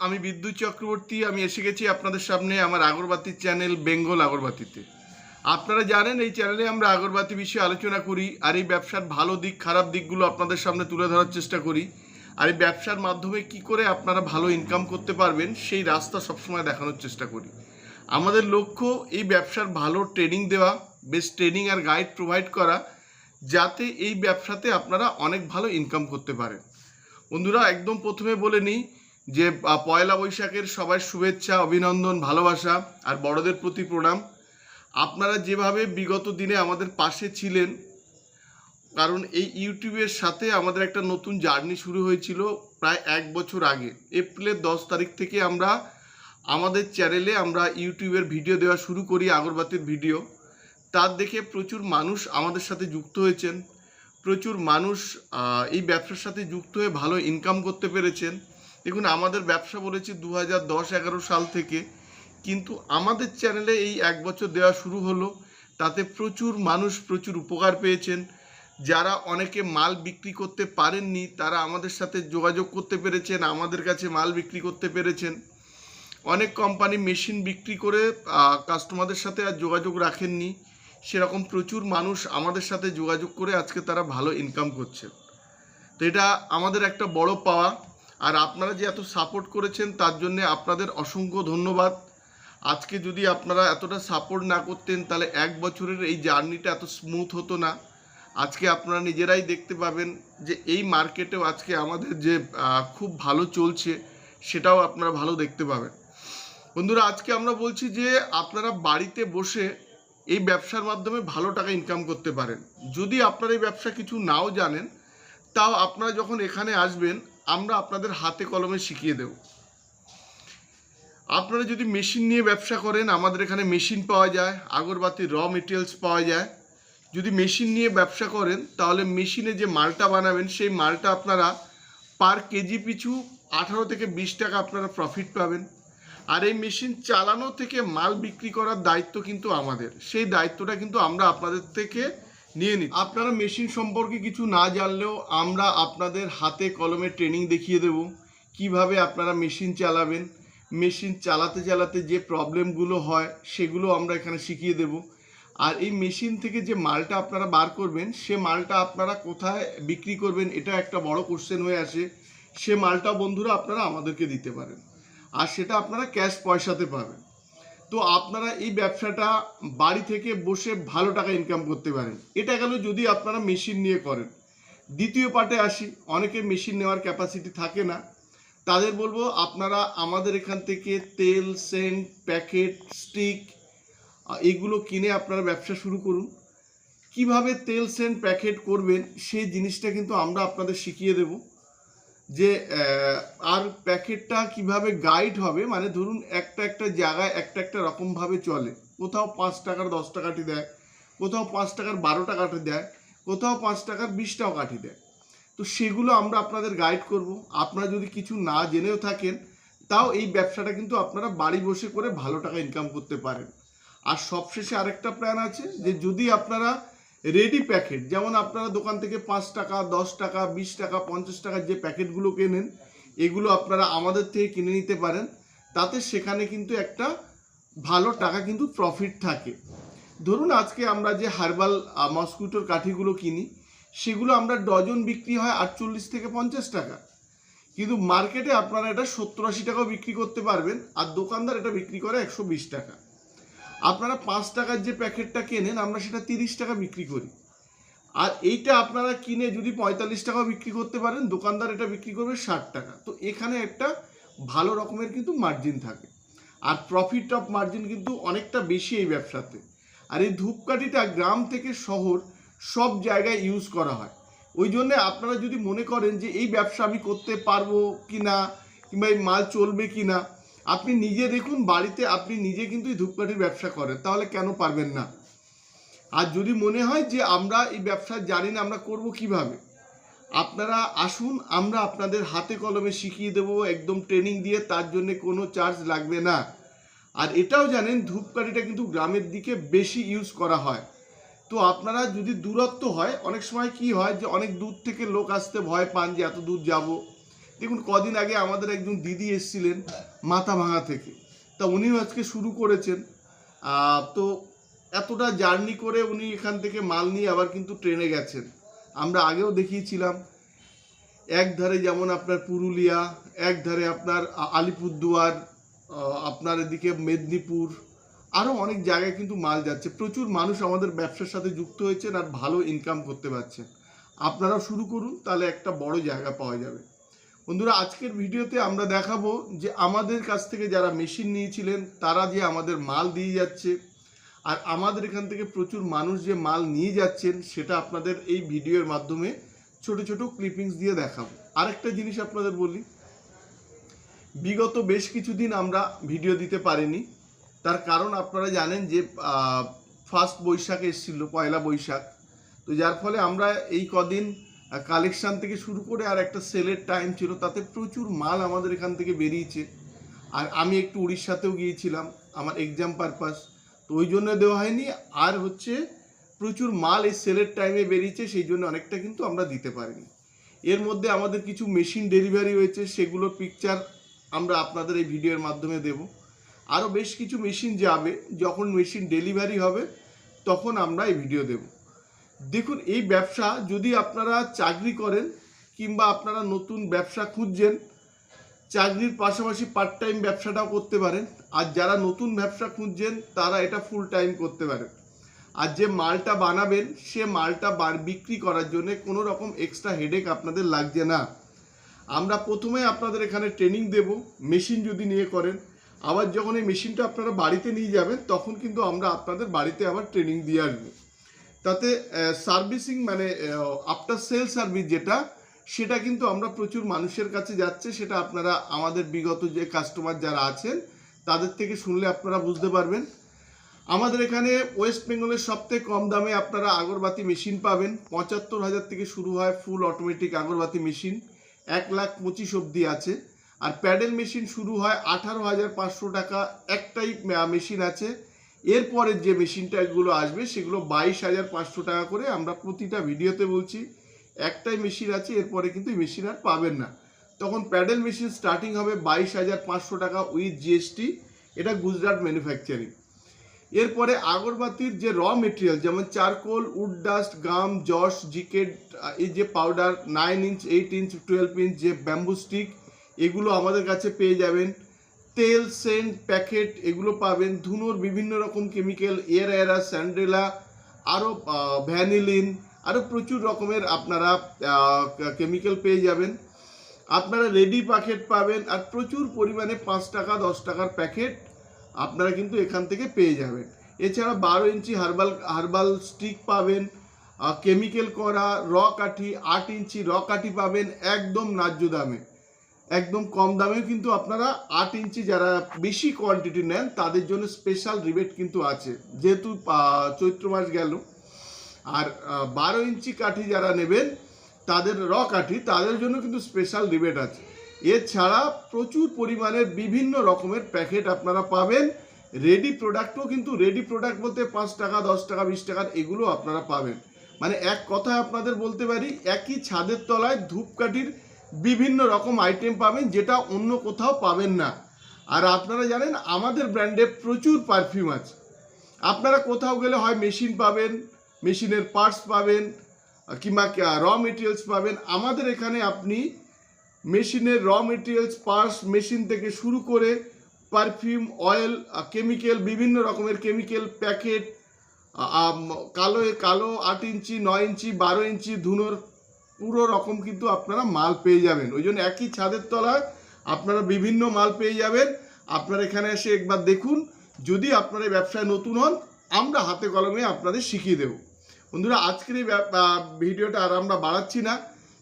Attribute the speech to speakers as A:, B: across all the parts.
A: আমি বিদ্যুৎ চক্রবর্তী। আমি এসে গেছি আপনাদের সামনে আমার আগরবাতির চ্যানেল বেঙ্গল আগরবাতিতে। আপনারা জানেন এই চ্যানেলে আমরা আগরবাতি বিষয়ে আলোচনা করি, আর এই ব্যবসার ভালো দিক খারাপ দিকগুলো আপনাদের সামনে তুলে ধরার চেষ্টা করি। আর এই ব্যবসার মাধ্যমে কি করে আপনারা ভালো ইনকাম করতে পারবেন সেই রাস্তা সবসময় দেখানোর চেষ্টা করি। আমাদের লক্ষ্য এই ব্যবসার ভালো ট্রেনিং দেওয়া, বেস্ট ট্রেনিং আর গাইড প্রোভাইড করা, যাতে এই ব্যবসাতে আপনারা অনেক ভালো ইনকাম করতে পারেন। বন্ধুরা, একদম প্রথমে বলে নিই যে পয়লা বৈশাখের সবাই শুভেচ্ছা, অভিনন্দন, ভালোবাসা আর বড়দের প্রতি প্রণাম। আপনারা যেভাবে বিগত দিনে আমাদের পাশে ছিলেন, কারণ এই ইউটিউবের সাথে আমাদের একটা নতুন জার্নি শুরু হয়েছিল প্রায় 1 বছর আগে। এপ্রিলের 10 তারিখ থেকে আমরা আমাদের চ্যানেলে ইউটিউবের ভিডিও দেওয়া শুরু করি, আগরবাতির ভিডিও। তার দেখে প্রচুর মানুষ আমাদের সাথে যুক্ত হয়েছেন, প্রচুর মানুষ এই ব্যবসার সাথে যুক্ত হয়ে ভালো ইনকাম করতে পেরেছেন। দেখুন, আমাদের ব্যবসা বলেছি 2010-11 সাল থেকে, কিন্তু আমাদের চ্যানেলে এই 1 বছর দেওয়া শুরু হলো, তাতে প্রচুর মানুষ প্রচুর উপকার পেয়েছেন। যারা অনেকে মাল বিক্রি করতে পারেননি তারা আমাদের সাথে যোগাযোগ করতে পেরেছেন, আমাদের কাছে মাল বিক্রি করতে পেরেছেন। অনেক কোম্পানি মেশিন বিক্রি করে কাস্টমারদের সাথে আর যোগাযোগ রাখেননি, সেরকম প্রচুর মানুষ আমাদের সাথে যোগাযোগ করে আজকে তারা ভালো ইনকাম করছে। তো এটা আমাদের একটা বড় পাওয়া, আর আপনারা যে এত সাপোর্ট করেছেন তার জন্যে আপনাদের অসংখ্য ধন্যবাদ। আজকে যদি আপনারা এতটা সাপোর্ট না করতেন তাহলে 1 বছরের এই জার্নিটা এত স্মুথ হতো না। আজকে আপনারা নিজেরাই দেখতে পাবেন যে এই মার্কেটেও আজকে আমাদের যে খুব ভালো চলছে সেটাও আপনারা ভালো দেখতে পাবেন। বন্ধুরা, আজকে আমরা বলছি যে আপনারা বাড়িতে বসে এই ব্যবসার মাধ্যমে ভালো টাকা ইনকাম করতে পারেন। যদি আপনারা এই ব্যবসা কিছু নাও জানেন, তাও আপনারা যখন এখানে আসবেন আমরা আপনাদের হাতে কলমে শিখিয়ে দেব। আপনারা যদি মেশিন নিয়ে ব্যবসা করেন, আমাদের এখানে মেশিন পাওয়া যায়, আগরবাতির র মেটেরিয়ালস পাওয়া যায়। যদি মেশিন নিয়ে ব্যবসা করেন তাহলে মেশিনে যে মালটা বানাবেন সেই মালটা আপনারা পার কেজি পিছু 18 থেকে 20 টাকা আপনারা প্রফিট পাবেন। আর এই মেশিন চালানো থেকে মাল বিক্রি করার দায়িত্ব কিন্তু আমাদের, সেই দায়িত্বটা কিন্তু আমরা আপনাদের থেকে নিয়ে নিই। আপনারা মেশিন সম্পর্কে কিছু না জানলেও আমরা আপনাদের হাতে কলমে ট্রেনিং দেখিয়ে দেব, কিভাবে আপনারা মেশিন চালাবেন। মেশিন চালাতে চালাতে যে প্রবলেমগুলো হয় সেগুলো আমরা এখানে শিখিয়ে দেব। আর এই মেশিন থেকে যে মালটা আপনারা বার করবেন সে মালটা আপনারা কোথায় বিক্রি করবেন, এটা একটা বড় কোশ্চেন হয়ে আসে। সে মালটা বন্ধুরা আপনারা আমাদেরকে দিতে পারেন, আর সেটা আপনারা ক্যাশ পয়সাতে পাবেন। তো আপনারা এই ব্যবসাটা বাড়ি থেকে বসে ভালো টাকা ইনকাম করতে পারেন। এটা গেল যদি আপনারা মেশিন নিয়ে করেন। দ্বিতীয় পার্টে আসি, অনেকের মেশিন নেওয়ার ক্যাপাসিটি থাকে না, তাদের বলবো আপনারা আমাদের এখান থেকে তেল, সেন্ট, প্যাকেট, স্টিক এগুলো কিনে আপনারা ব্যবসা শুরু করুন। কিভাবে তেল, সেন্ট, প্যাকেট করবেন সেই জিনিসটা কিন্তু আমরা আপনাদের শিখিয়ে দেব। যে আর প্যাকেটটা কিভাবে গাইড হবে, মানে ধরুন একটা জায়গায় একটা রকমভাবে চলে। কোথাও 5 টাকার 10 টাকাটি দেয়, কোথাও 5 টাকার 12 টাকাটি দেয়, কোথাও 5 টাকার 20 টাকা কাঠি দেয়। তো সেগুলো আমরা আপনাদের গাইড করব। আপনারা যদি কিছু না জেনেও থাকেন তাও এই ব্যবসাটা কিন্তু আপনারা বাড়ি বসে করে ভালো টাকা ইনকাম করতে পারেন। আর সবশেষে আরেকটা প্ল্যান আছে যে যদি আপনারা রেডি প্যাকেট, যেমন আপনারা দোকান থেকে 5 টাকা, 10 টাকা, 20 টাকা, 50 টাকার যে প্যাকেটগুলো কেনেন, এগুলো আপনারা আমাদের থেকে কিনে নিতে পারেন। তাতে সেখানে কিন্তু একটা ভালো টাকা কিন্তু প্রফিট থাকে। ধরুন আজকে আমরা যে হার্বাল মসকিউটোর কাঠিগুলো কিনি সেগুলো আমরা ডজন বিক্রি হয় 48 থেকে 50 টাকা, কিন্তু মার্কেটে আপনারা এটা 70-80 টাকাও বিক্রি করতে পারবেন, আর দোকানদার এটা বিক্রি করে 120 টাকা। আপনারা 5 টাকার যে প্যাকেটটা কেনেন আমরা সেটা 30 টাকা বিক্রি করি, আর এইটা আপনারা কিনে যদি 45 টাকাও বিক্রি করতে পারেন, দোকানদার এটা বিক্রি করবে 60 টাকা। তো এখানে একটা ভালো রকমের কিন্তু মার্জিন থাকে, আর প্রফিট অফ মার্জিন কিন্তু অনেকটা বেশি এই ব্যবসাতে। আর এই ধূপকাঠিটা গ্রাম থেকে শহর সব জায়গায় ইউজ করা হয়। ওই জন্যে আপনারা যদি মনে করেন যে এই ব্যবসা আমি করতে পারবো কি না, কিংবা এই মাল চলবে কি না, আপনি নিজে দেখুন, বাড়িতে আপনি নিজে কিন্তু এই ধূপকাঠির ব্যবসা করেন, তাহলে কেন পারবেন না। আর যদি মনে হয় যে আমরা এই ব্যবসা জানি না আমরা করব কিভাবে, আপনারা আসুন, আমরা আপনাদের হাতে কলমে শিখিয়ে দেবো, একদম ট্রেনিং দিয়ে, তার জন্য কোনো চার্জ লাগবে না। আর এটাও জানেন ধূপকাঠিটা কিন্তু গ্রামের দিকে বেশি ইউজ করা হয়। তো আপনারা যদি দূরত্ব হয়, অনেক সময় কি হয় যে অনেক দূর থেকে লোক আসতে ভয় পান যে এত দূর যাব, দেখুন কদিন আগে আমাদের একজন দিদি এসেছিলেন মাথা ভাঙা থেকে, তা উনিও আজকে শুরু করেছেন। তো এতটা জার্নি করে উনি এখান থেকে মাল নিয়ে আবার কিন্তু ট্রেনে গেছেন। আমরা আগেও দেখিয়েছিলাম, এক ধারে যেমন আপনার পুরুলিয়া, এক ধারে আপনার আলিপুরদুয়ার, আপনার এদিকে মেদিনীপুর, আরও অনেক জায়গায় কিন্তু মাল যাচ্ছে। প্রচুর মানুষ আমাদের ব্যবসার সাথে যুক্ত হয়েছেন আর ভালো ইনকাম করতে পারছেন। আপনারাও শুরু করুন, তাহলে একটা বড় জায়গা পাওয়া যাবে। বন্ধুরা, আজকের ভিডিওতে আমরা দেখাবো যে আমাদের কাছ থেকে যারা মেশিন নিয়েছিলেন তারা যে আমাদের মাল দিয়ে যাচ্ছে, আর আমাদের এখান থেকে প্রচুর মানুষ যে মাল নিয়ে যাচ্ছেন সেটা আপনাদের এই ভিডিওর মাধ্যমে ছোট ছোট ক্লিপিংস দিয়ে দেখাবো। আরেকটা জিনিস আপনাদের বলি, বিগত বেশ কিছুদিন আমরা ভিডিও দিতে পারিনি, তার কারণ আপনারা জানেন যে ফার্স্ট বৈশাখ এসেছিল, পয়লা বৈশাখ। তো যার ফলে আমরা এই কদিন কালেকশান থেকে শুরু করে আর একটা সেলের টাইম ছিল, তাতে প্রচুর মাল আমাদের এখান থেকে বেরিয়েছে। আর আমি একটু উড়িষ্যাতেও গিয়েছিলাম আমার এক্সাম পারপাস, তো ওই জন্য দেওয়া হয়নি। আর হচ্ছে প্রচুর মাল এই সেলের টাইমে বেরিয়েছে, সেই জন্য অনেকটা কিন্তু আমরা দিতে পারিনি। এর মধ্যে আমাদের কিছু মেশিন ডেলিভারি হয়েছে, সেগুলোর পিকচার আমরা আপনাদের এই ভিডিওর মাধ্যমে দেব। আরও বেশ কিছু মেশিন যাবে, যখন মেশিন ডেলিভারি হবে তখন আমরা এই ভিডিও দেব। দেখুন, এই ব্যবসা যদি আপনারা চাকরি করেন কিংবা আপনারা নতুন ব্যবসা খুঁজছেন, চাকরির পাশাপাশি পার্ট টাইম ব্যবসাটাও করতে পারেন। আর যারা নতুন ব্যবসা খুঁজছেন তারা এটা ফুল টাইম করতে পারেন। আর যে মালটা বানাবেন সে মালটা বিক্রি করার জন্য কোনো রকম এক্সট্রা হেডেক আপনাদের লাগছে না। আমরা প্রথমে আপনাদের এখানে ট্রেনিং দেব, মেশিন যদি নিয়ে করেন। আবার যখন এই মেশিনটা আপনারা বাড়িতে নিয়ে যাবেন তখন কিন্তু আমরা আপনাদের বাড়িতে আবার ট্রেনিং দিয়ে আসবো। তাতে সার্ভিসিং মানে আফটার সেল সার্ভিস যেটা, সেটা কিন্তু আমরা প্রচুর মানুষের কাছে যাচ্ছে। সেটা আপনারা আমাদের বিগত যে কাস্টমার যারা আছেন তাদের থেকে শুনলে আপনারা বুঝতে পারবেন। আমাদের এখানে ওয়েস্ট বেঙ্গলের সবথেকে কম দামে আপনারা আগরবাতি মেশিন পাবেন। ৭৫,০০০ থেকে শুরু হয় ফুল অটোমেটিক আগরবাতি মেশিন, ১,২৫,০০০ অবধি আছে। আর প্যাডেল মেশিন শুরু হয় ১৮,৫০০ টাকা, একটাই মেশিন আছে। এরপরের যে মেশিনটাগুলো আসবে সেগুলো ২২,৫০০ টাকা করে। আমরা প্রতিটা ভিডিওতে বলছি একটাই মেশিন আছে, এরপরে কিন্তু মেশিন আর পাবেন না। তখন প্যাডেল মেশিন স্টার্টিং হবে ২২,৫০০ টাকা উইথ জিএসটি, এটা গুজরাট ম্যানুফ্যাকচারিং। এরপরে আগরবাতির যে র মেটেরিয়াল যেমন charcoal, would dust, gum, Jos, জিকেট, এই যে পাউডার 9 ইঞ্চ, 8 ইঞ্চ, 12 ইঞ্চ যে ব্যাম্বু স্টিক, এগুলো আমাদের কাছে পেয়ে যাবেন। তেল, সেন্ট, প্যাকেট এগুলো পাবেন। ধুনোর বিভিন্ন রকম কেমিক্যাল, এরা, স্যান্ড্রেলা, আরও ভ্যানিলিন, আরও প্রচুর রকমের আপনারা কেমিক্যাল পেয়ে যাবেন। আপনারা রেডি প্যাকেট পাবেন, আর প্রচুর পরিমাণে ৫ টাকা ১০ টাকার প্যাকেট আপনারা কিন্তু এখান থেকে পেয়ে যাবেন। এছাড়া ১২ ইঞ্চি হার্বাল স্টিক পাবেন, কেমিক্যাল করা র কাঠি ৮ ইঞ্চি র কাঠি পাবেন একদম ন্যায্য দামে, একদম কম দামেও কিন্তু আপনারা ৮ ইঞ্চি যারা বেশি কোয়ান্টিটি নেন তাদের জন্য স্পেশাল রিবেট কিন্তু আছে, যেহেতু চৈত্র মাস গেল। আর ১২ ইঞ্চি কাঠি যারা নেবেন তাদের র কাঠি, তাদের জন্য কিন্তু স্পেশাল রিবেট আছে। এছাড়া প্রচুর পরিমাণের বিভিন্ন রকমের প্যাকেট আপনারা পাবেন। রেডি প্রোডাক্টও কিন্তু, রেডি প্রোডাক্ট বলতে ৫ টাকা ১০ টাকা ২০ টাকার এগুলো আপনারা পাবেন। মানে এক কথায় আপনাদের বলতে পারি, একই ছাদের তলায় ধূপকাঠির বিভিন্ন রকম আইটেম পাবেন, যেটা অন্য কোথাও পাবেন না। আর আপনারা জানেন আমাদের ব্র্যান্ডে প্রচুর পারফিউম আছে। আপনারা কোথাও গেলে হয় মেশিন পাবেন, মেশিনের পার্টস পাবেন, কিংবা র মেটেরিয়ালস পাবেন। আমাদের এখানে আপনি মেশিনের র মেটেরিয়ালস, পার্টস, মেশিন থেকে শুরু করে পারফিউম, অয়েল, কেমিক্যাল, বিভিন্ন রকমের কেমিক্যাল প্যাকেট, কালো ৮ ইঞ্চি ৯ ইঞ্চি ১২ ইঞ্চি ধুনোর পুরো রকম কিন্তু আপনারা মাল পেয়ে যাবেন। ওই জন্য একই ছাদের তলায় আপনারা বিভিন্ন মাল পেয়ে যাবেন। আপনারা এখানে এসে একবার দেখুন। যদি আপনারা এই ব্যবসায় নতুন হন, আমরা হাতে কলমে আপনাদের শিখিয়ে দেব। বন্ধুরা, আজকের এই ভিডিওটা আর আমরা বাড়াচ্ছি না।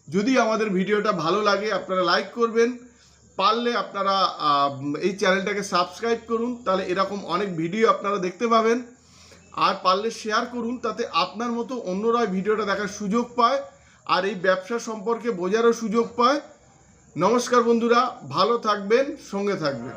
A: যদি আমাদের ভিডিওটা ভালো লাগে আপনারা লাইক করবেন, পারলে আপনারা এই চ্যানেলটাকে সাবস্ক্রাইব করুন, তাহলে এরকম অনেক ভিডিও আপনারা দেখতে পাবেন। আর পারলে শেয়ার করুন, তাতে আপনার মতো অন্যরা ভিডিওটা দেখার সুযোগ পায় আর এই ব্যবসা সম্পর্কে বোঝারও সুযোগ পায়। নমস্কার বন্ধুরা, ভালো থাকবেন, সঙ্গে থাকবেন।